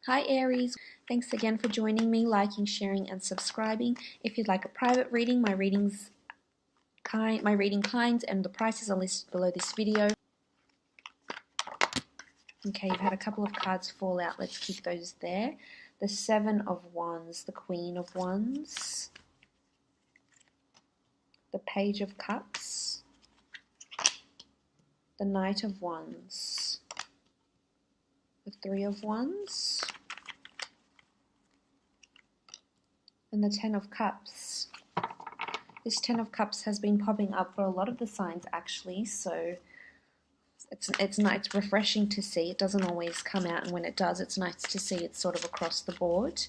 Hi Aries, thanks again for joining me, liking, sharing and subscribing. If you'd like a private reading, my reading kinds and the prices are listed below this video. Okay, you've had a couple of cards fall out, let's keep those there. The Seven of Wands, the Queen of Wands, the Page of Cups, the Knight of Wands, the Three of Wands, and the Ten of Cups. This Ten of Cups has been popping up for a lot of the signs actually, so it's nice, it's refreshing to see. It doesn't always come out, and when it does, it's nice to see it's sort of across the board.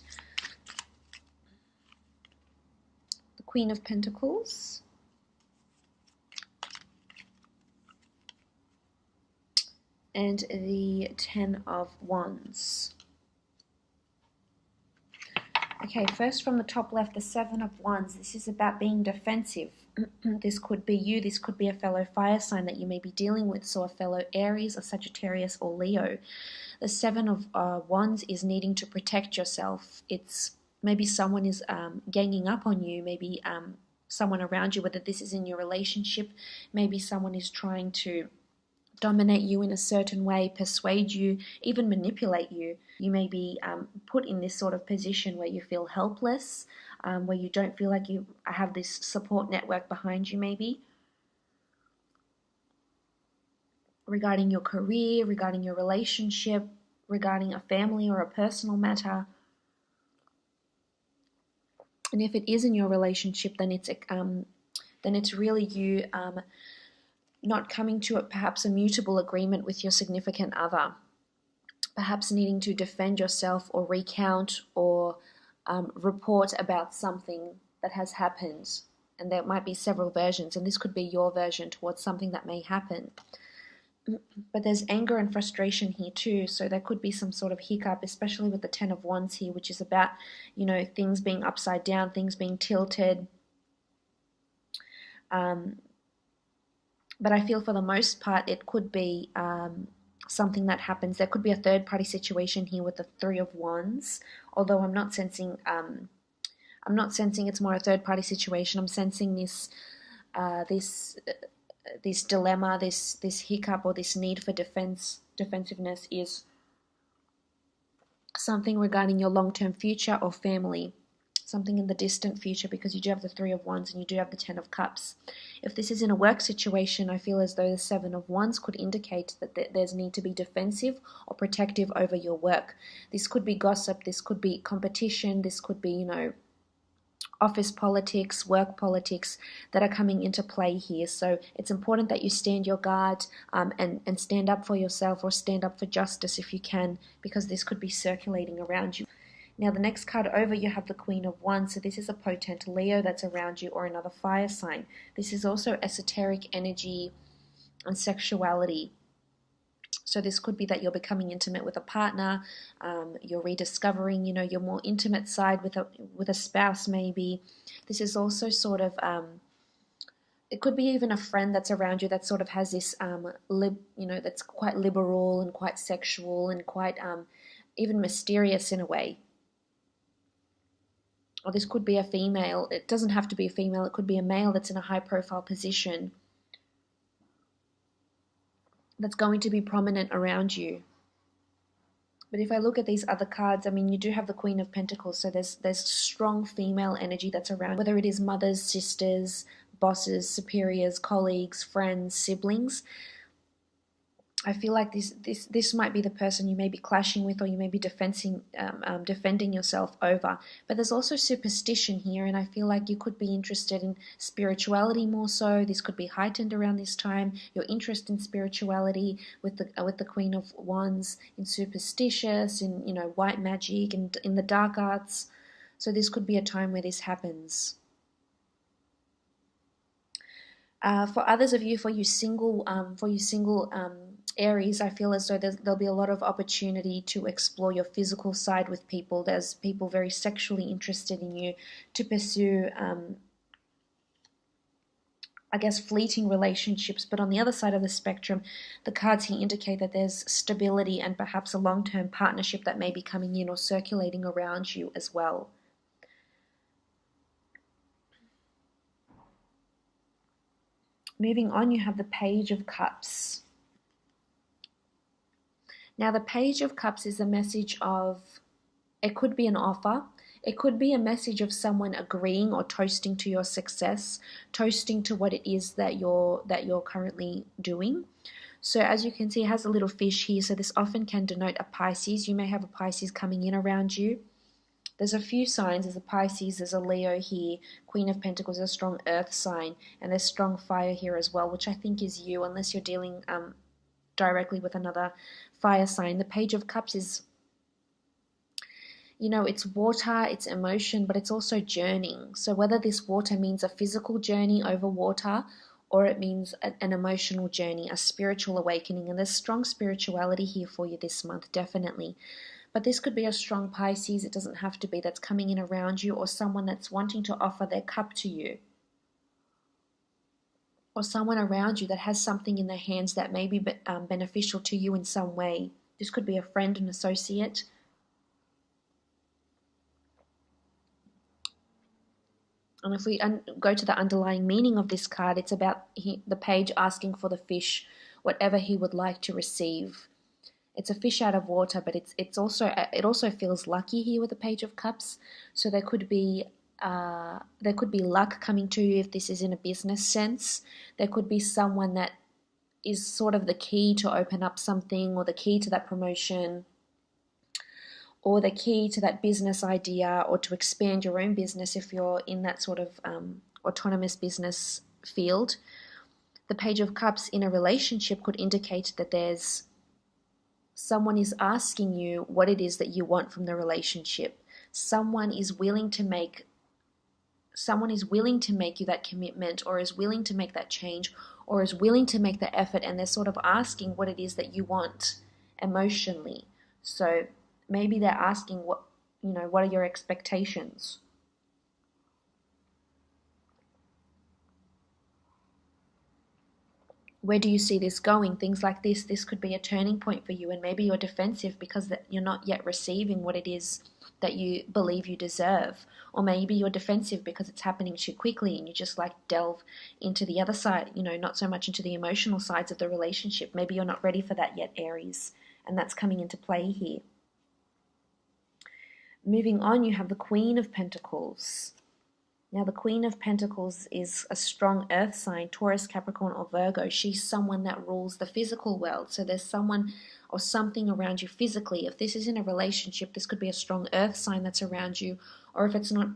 The Queen of Pentacles, and the Ten of Wands. Okay, first from the top left, the Seven of Wands. This is about being defensive. This could be you, this could be a fellow fire sign that you may be dealing with, so a fellow Aries, a Sagittarius or Leo. The Seven of Wands is needing to protect yourself. It's maybe someone is ganging up on you, maybe someone around you, whether this is in your relationship, maybe someone is trying to dominate you in a certain way, persuade you, even manipulate you. You may be put in this sort of position where you feel helpless, where you don't feel like you have this support network behind you maybe. Regarding your career, regarding your relationship, regarding a family or a personal matter. And if it is in your relationship, then it's really you not coming to perhaps a mutable agreement with your significant other, perhaps needing to defend yourself or recount or report about something that has happened. And there might be several versions, and this could be your version towards something that may happen. But there's anger and frustration here too, so there could be some sort of hiccup, especially with the Ten of Wands here, which is about, you know, things being upside down, things being tilted. But I feel for the most part it could be something that happens. There could be a third-party situation here with the Three of Wands, although I'm not sensing it's more a third-party situation. I'm sensing this this dilemma, this hiccup, or this need for defensiveness is something regarding your long-term future or family. Something in the distant future, because you do have the Three of Wands and you do have the Ten of Cups. If this is in a work situation, I feel as though the Seven of Wands could indicate that there's need to be defensive or protective over your work. This could be gossip, this could be competition, this could be, you know, office politics, work politics that are coming into play here. So it's important that you stand your guard and stand up for yourself, or stand up for justice if you can, because this could be circulating around you. Now the next card over, you have the Queen of Wands. So this is a potent Leo that's around you, or another fire sign. This is also esoteric energy and sexuality. So this could be that you're becoming intimate with a partner, you're rediscovering, you know, your more intimate side with a spouse maybe. This is also sort of, it could be even a friend that's around you that sort of has this, you know, that's quite liberal and quite sexual and quite even mysterious in a way. Or this could be a female. It doesn't have to be a female. It could be a male that's in a high-profile position that's going to be prominent around you. But if I look at these other cards, I mean, you do have the Queen of Pentacles, so there's strong female energy that's around, whether it is mothers, sisters, bosses, superiors, colleagues, friends, siblings. I feel like this might be the person you may be clashing with, or you may be defending yourself over. But there's also superstition here, and I feel like you could be interested in spirituality more so. This could be heightened around this time. Your interest in spirituality with the Queen of Wands, in superstitious, in, you know, white magic, and in the dark arts. So this could be a time where this happens. For others of you, for you single Aries, I feel as though there'll be a lot of opportunity to explore your physical side with people. There's people very sexually interested in you, to pursue I guess, fleeting relationships. But on the other side of the spectrum, the cards here indicate that there's stability and perhaps a long-term partnership that may be coming in or circulating around you as well. Moving on, you have the Page of Cups. Now, the Page of Cups is a message of, it could be an offer. It could be a message of someone agreeing or toasting to your success, toasting to what it is that you're currently doing. So as you can see, it has a little fish here. So this often can denote a Pisces. You may have a Pisces coming in around you. There's a few signs. There's a Pisces, there's a Leo here, Queen of Pentacles, a strong earth sign, and there's strong fire here as well, which I think is you, unless you're dealing directly with another fire sign. The Page of Cups is, you know, it's water, it's emotion, but it's also journeying. So whether this water means a physical journey over water, or it means an emotional journey, a spiritual awakening, and there's strong spirituality here for you this month, definitely. But this could be a strong Pisces, it doesn't have to be, that's coming in around you, or someone that's wanting to offer their cup to you. Or someone around you that has something in their hands that may be beneficial to you in some way. This could be a friend, an associate. And if we go to the underlying meaning of this card, it's about the page asking for the fish, whatever he would like to receive. It's a fish out of water, but it also feels lucky here with the Page of Cups. So there could be luck coming to you if this is in a business sense. There could be someone that is sort of the key to open up something, or the key to that promotion, or the key to that business idea, or to expand your own business if you're in that sort of autonomous business field. The Page of Cups in a relationship could indicate that there's someone is asking you what it is that you want from the relationship. Someone is willing to make you that commitment, or is willing to make that change, or is willing to make the effort, and they're sort of asking what it is that you want emotionally. So maybe they're asking what are your expectations? Where do you see this going? Things like this. This could be a turning point for you, and maybe you're defensive because you're not yet receiving what it is that you believe you deserve. Or maybe you're defensive because it's happening too quickly and you just like delve into the other side, not so much into the emotional sides of the relationship. Maybe you're not ready for that yet, Aries, and that's coming into play here. Moving on, you have the Queen of Pentacles. Now, the Queen of Pentacles is a strong earth sign, Taurus, Capricorn, or Virgo. She's someone that rules the physical world. So there's someone or something around you physically. If this is in a relationship, this could be a strong earth sign that's around you. Or if it's not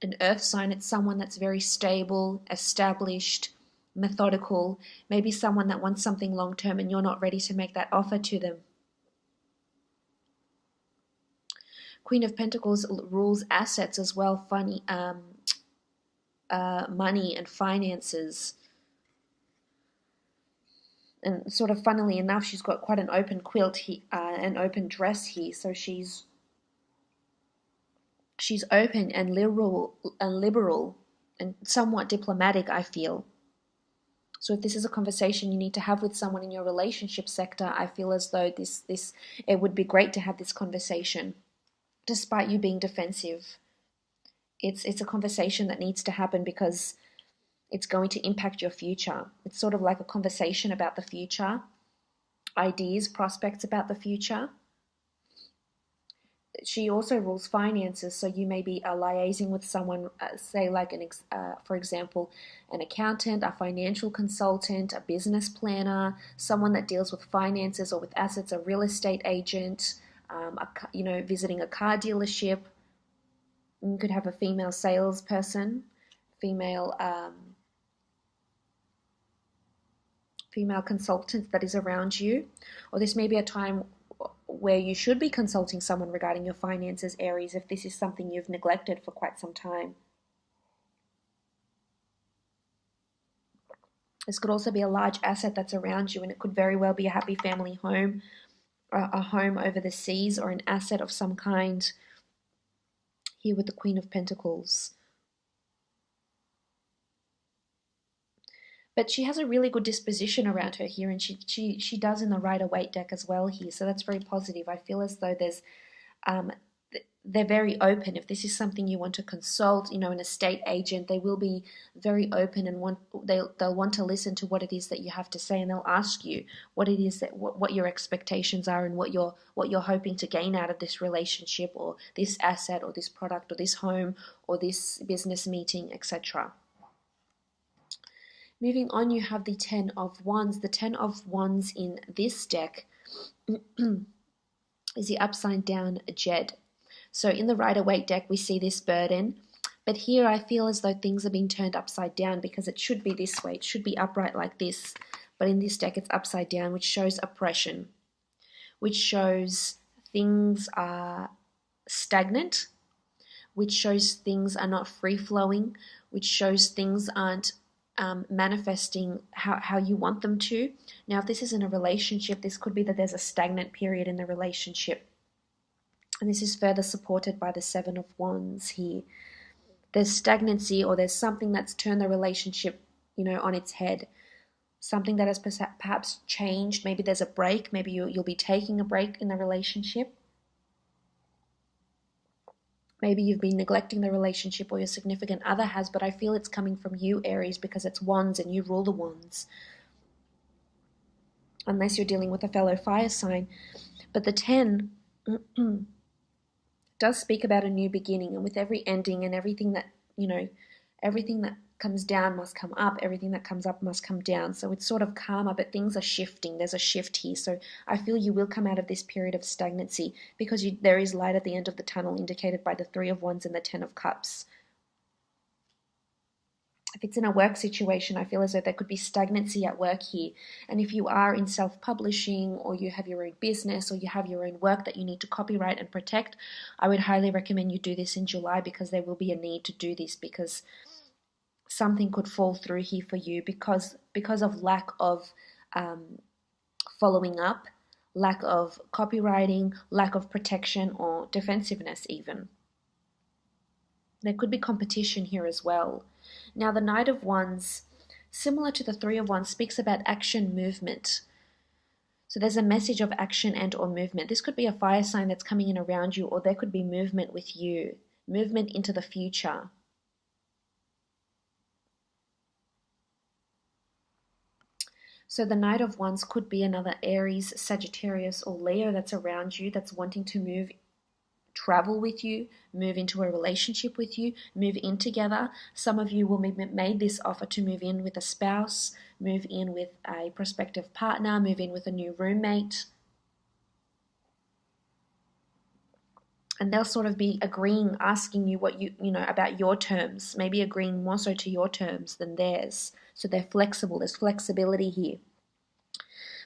an earth sign, it's someone that's very stable, established, methodical. Maybe someone that wants something long-term and you're not ready to make that offer to them. Queen of Pentacles rules assets as well, money and finances. And sort of funnily enough, she's got quite an open quilt here, an open dress here. So she's open and liberal and somewhat diplomatic, I feel. So if this is a conversation you need to have with someone in your relationship sector, I feel as though it would be great to have this conversation, despite you being defensive. It's a conversation that needs to happen because it's going to impact your future. It's sort of like a conversation about the future, ideas, prospects about the future. She also rules finances, so you may be liaising with someone, say like for example, an accountant, a financial consultant, a business planner, someone that deals with finances or with assets, a real estate agent, visiting a car dealership. You could have a female salesperson, female consultant that is around you. Or this may be a time where you should be consulting someone regarding your finances, Aries, if this is something you've neglected for quite some time. This could also be a large asset that's around you, and it could very well be a happy family home, a home over the seas, or an asset of some kind here with the Queen of Pentacles. But she has a really good disposition around her here, and she does in the Rider-Waite deck as well here, so that's very positive. I feel as though there's um, they're very open. If this is something you want to consult, an estate agent, they will be very open and they'll want to listen to what it is that you have to say, and they'll ask you what it is that what your expectations are and what you're hoping to gain out of this relationship or this asset or this product or this home or this business meeting, etc. Moving on, you have the Ten of Wands. The Ten of Wands in this deck is the upside down Jed. So in the Rider-Waite deck, we see this burden, but here I feel as though things are being turned upside down because it should be this way. It should be upright like this, but in this deck it's upside down, which shows oppression, which shows things are stagnant, which shows things are not free-flowing, which shows things aren't manifesting how you want them to. Now, if this is in a relationship, this could be that there's a stagnant period in the relationship. And this is further supported by the Seven of Wands here. There's stagnancy, or there's something that's turned the relationship, on its head. Something that has perhaps changed. Maybe there's a break. Maybe you'll be taking a break in the relationship. Maybe you've been neglecting the relationship, or your significant other has, but I feel it's coming from you, Aries, because it's Wands and you rule the Wands. Unless you're dealing with a fellow fire sign. But the 10... does speak about a new beginning, and with every ending and everything that everything that comes down must come up, everything that comes up must come down. So it's sort of karma, but things are shifting. There's a shift here. So I feel you will come out of this period of stagnancy because there is light at the end of the tunnel, indicated by the Three of Wands and the Ten of Cups. If it's in a work situation, I feel as though there could be stagnancy at work here. And if you are in self-publishing, or you have your own business, or you have your own work that you need to copyright and protect, I would highly recommend you do this in July, because there will be a need to do this, because something could fall through here for you because of lack of following up, lack of copywriting, lack of protection, or defensiveness even. There could be competition here as well. Now, the Knight of Wands, similar to the Three of Wands, speaks about action, movement. So there's a message of action and or movement. This could be a fire sign that's coming in around you, or there could be movement with you, movement into the future. So the Knight of Wands could be another Aries, Sagittarius, or Leo that's around you, that's wanting to travel with you, move into a relationship with you, move in together. Some of you will be made this offer to move in with a spouse, move in with a prospective partner, move in with a new roommate. And they'll sort of be agreeing, asking you what about your terms, maybe agreeing more so to your terms than theirs. So they're flexible. There's flexibility here.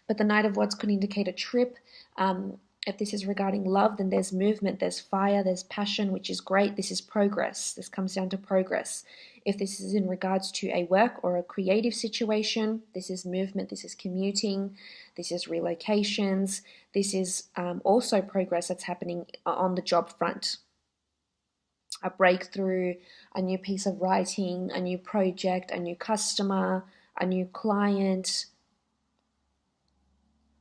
But the Knight of Wands could indicate a trip. If this is regarding love, then there's movement, there's fire, there's passion, which is great. This is progress. This comes down to progress. If this is in regards to a work or a creative situation, this is movement, this is commuting, this is relocations. This is also progress that's happening on the job front. A breakthrough, a new piece of writing, a new project, a new customer, a new client.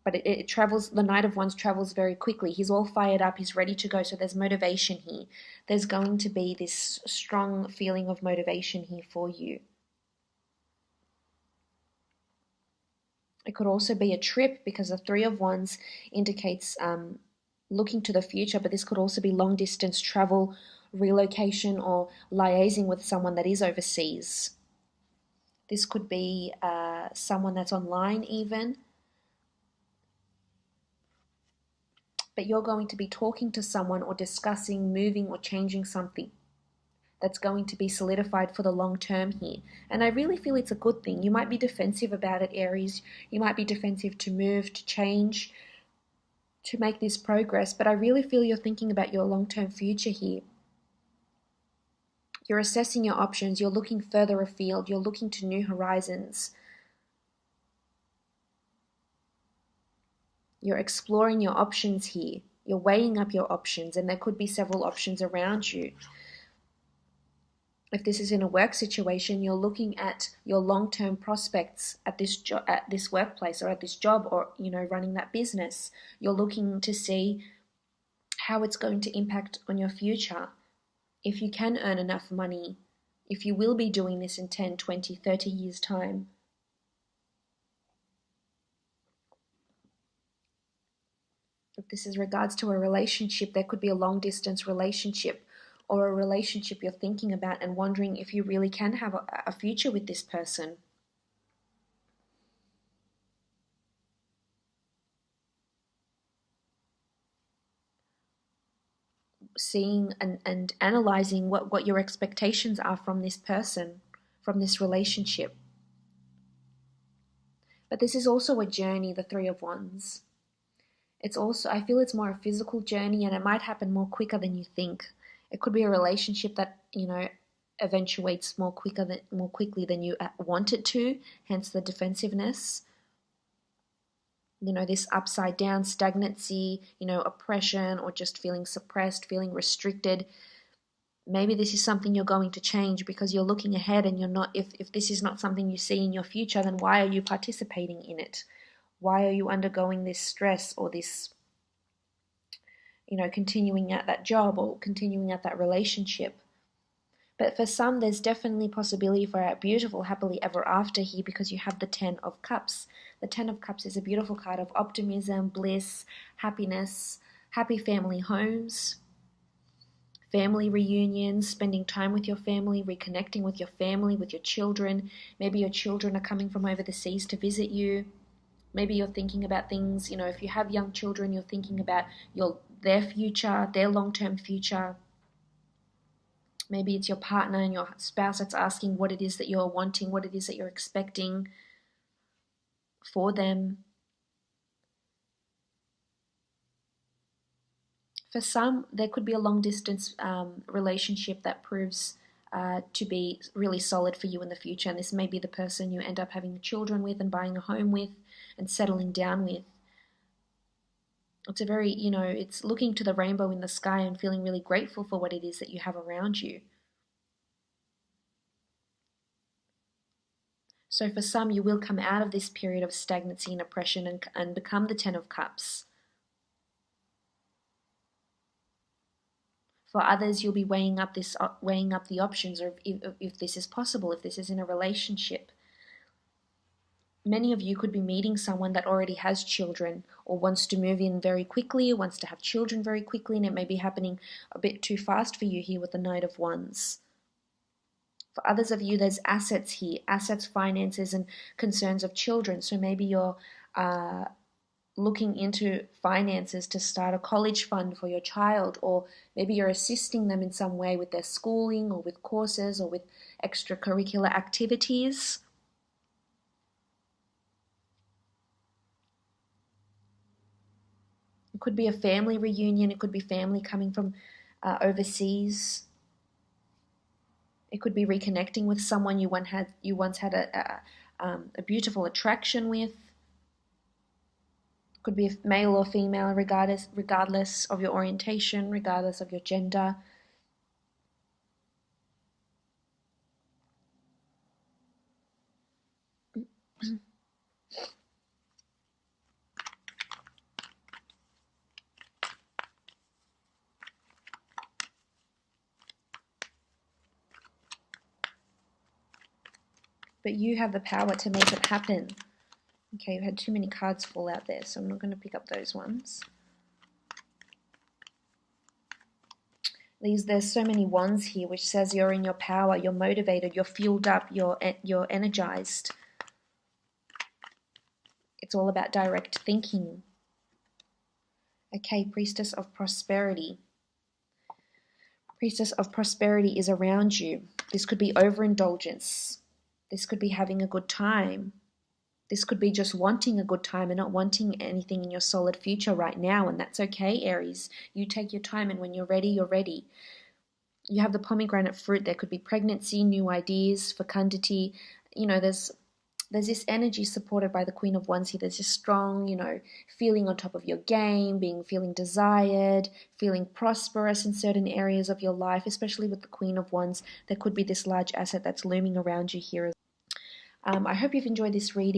But it travels, the Knight of Wands travels very quickly. He's all fired up, he's ready to go, so there's motivation here. There's going to be this strong feeling of motivation here for you. It could also be a trip, because the Three of Wands indicates looking to the future, but this could also be long distance travel, relocation, or liaising with someone that is overseas. This could be someone that's online even. But you're going to be talking to someone or discussing moving or changing something that's going to be solidified for the long term here. And I really feel it's a good thing. You might be defensive about it, Aries. You might be defensive to move, to change, to make this progress. But I really feel you're thinking about your long-term future here. You're assessing your options. You're looking further afield. You're looking to new horizons. You're exploring your options here. You're weighing up your options, and there could be several options around you. If this is in a work situation, you're looking at your long-term prospects at at this workplace or at this job, or running that business. You're looking to see how it's going to impact on your future. If you can earn enough money, if you will be doing this in 10, 20, 30 years time. If this is regards to a relationship, there could be a long distance relationship, or a relationship you're thinking about and wondering if you really can have a future with this person. Seeing and analyzing what your expectations are from this person, from this relationship. But this is also a journey, the Three of Wands. It's also, I feel it's more a physical journey, and it might happen more quicker than you think. It could be a relationship that, eventuates more quickly than you want it to, hence the defensiveness. This upside down stagnancy, oppression, or just feeling suppressed, feeling restricted. Maybe this is something you're going to change because you're looking ahead, and you're not, if this is not something you see in your future, then why are you participating in it? Why are you undergoing this stress, or this, continuing at that job or continuing at that relationship? But for some, there's definitely possibility for a beautiful happily ever after here, because you have the Ten of Cups. The Ten of Cups is a beautiful card of optimism, bliss, happiness, happy family homes, family reunions, spending time with your family, reconnecting with your family, with your children. Maybe your children are coming from over the seas to visit you. Maybe you're thinking about things, if you have young children, you're thinking about their future, their long-term future. Maybe it's your partner and your spouse that's asking what it is that you're wanting, what it is that you're expecting for them. For some, there could be a long-distance relationship that proves to be really solid for you in the future. And this may be the person you end up having children with and buying a home with and settling down with. It's a very, it's looking to the rainbow in the sky and feeling really grateful for what it is that you have around you. So for some, you will come out of this period of stagnancy and oppression and become the Ten of Cups. For others, you'll be weighing up the options, or if this is possible, if this is in a relationship. Many of you could be meeting someone that already has children, or wants to move in very quickly, or wants to have children very quickly, and it may be happening a bit too fast for you here with the Knight of Wands. For others of you, there's assets here, assets, finances, and concerns of children. So maybe you're looking into finances to start a college fund for your child, or maybe you're assisting them in some way with their schooling, or with courses, or with extracurricular activities. It could be a family reunion. It could be family coming from overseas. It could be reconnecting with someone you once had a beautiful attraction with. It could be male or female, regardless of your orientation, regardless of your gender. But you have the power to make it happen. Okay, you've had too many cards fall out there, so I'm not going to pick up those ones. There's so many wands here, which says you're in your power, you're motivated, you're fueled up, you're energized. It's all about direct thinking. Okay, Priestess of Prosperity. Priestess of Prosperity is around you. This could be overindulgence. This could be having a good time. This could be just wanting a good time and not wanting anything in your solid future right now, and that's okay, Aries. You take your time, and when you're ready, you're ready. You have the pomegranate fruit. There could be pregnancy, new ideas, fecundity. There's there's this energy supported by the Queen of Wands here. There's this strong, feeling on top of your game, feeling desired, feeling prosperous in certain areas of your life, especially with the Queen of Wands. There could be this large asset that's looming around you here. I hope you've enjoyed this reading.